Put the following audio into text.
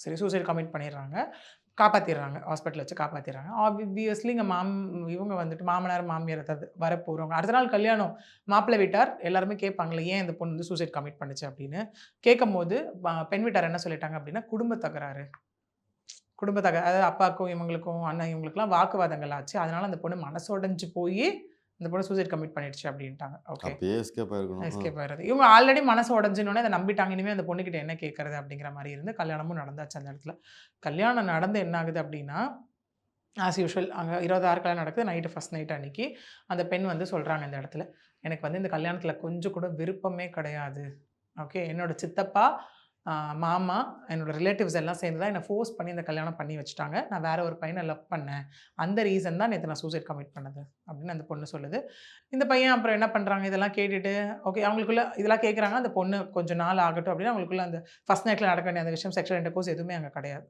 சரி suicide commit பண்ணிடுறாங்க. காப்பாத்திர்றாங்க. ஹாஸ்பிட்டல்ல வச்சு காப்பாத்திர்றாங்க. ஆப்வியஸ்லி இங்க இவங்க வந்துட்டு மாமனார், மாமியார் அதாவது வரப்போறவங்க. அடுத்த நாள் கல்யாணம். மாப்பிள்ளை வீட்டார் எல்லாருமே கேட்பாங்கல்ல, ஏன் இந்த பொண்ணு வந்து சூசைட் கமிட் பண்ணுச்சு அப்படின்னு. கேட்கும்போது பெண் வீட்டார் என்ன சொல்லிட்டாங்க அப்படின்னா, குடும்ப தகராறு. அதாவது அப்பாக்கும், இவங்களுக்கும், அண்ணன் இவங்களுக்குலாம் வாக்குவாதங்கள் ஆச்சு. அதனால அந்த பொண்ணு மனசு உடைஞ்சு போயி, அந்த பொண்ணு சூசைட் கமிட் பண்ணிடுச்சு அப்டின்ட்டாங்க. ஓகே. அப்பயே எஸ்கேப் ஆயிருக்கணும். எஸ்கேப் ஆயிறது. இவங்க ஆல்ரெடி மனசு உடைஞ்சனோனே அத நம்பிட்டாங்க. இனிமே அந்த பொண்ணுகிட்ட என்ன கேட்கறது அப்படிங்கிற மாரி இருந்து கல்யாணமும் நடந்தாச்சு அந்த இடத்துல. கல்யாணம் நடந்து என்ன ஆகுது அப்படின்னா, ஆஸ் யூசுவல் அங்க 26 கல்யாணம் நடக்குது. நைட்டு ஃபர்ஸ்ட் நைட் அன்னைக்கு அந்த பெண் வந்து சொல்றாங்க இந்த இடத்துல. எனக்கு வந்து இந்த கல்யாணத்துல கொஞ்சம் கூட விருப்பமே கிடையாது. ஓகே. என்னோட சித்தப்பா, மாமா, என்னோட ரிலேட்டிவ்ஸ் எல்லாம் சேர்ந்து தான் என்ன ஃபோர்ஸ் பண்ணி இந்த கல்யாணம் பண்ணி வச்சுட்டாங்க. நான் வேற ஒரு பையன லவ் பண்ணேன். அந்த ரீசன் தான் நேத்து நான் சூசைட் கமிட் பண்ணது. அப்படின்னு அந்த பொண்ணு சொல்லுது. இந்த பையன் அப்புறம் என்ன பண்றாங்க, இதெல்லாம் கேட்டுட்டு ஓகே அவங்களுக்குள்ள இதெல்லாம் கேட்குறாங்க. அந்த பொண்ணு கொஞ்சம் நாள் ஆகட்டும் அப்படின்னு அவங்களுக்குள்ள அந்த ஃபர்ஸ்ட் நைட்ல நடக்க வேண்டிய அந்த விஷயம் செக்ஷுவல் இன்டர்கோர்ஸ் எதுவுமே அங்க கிடையாது.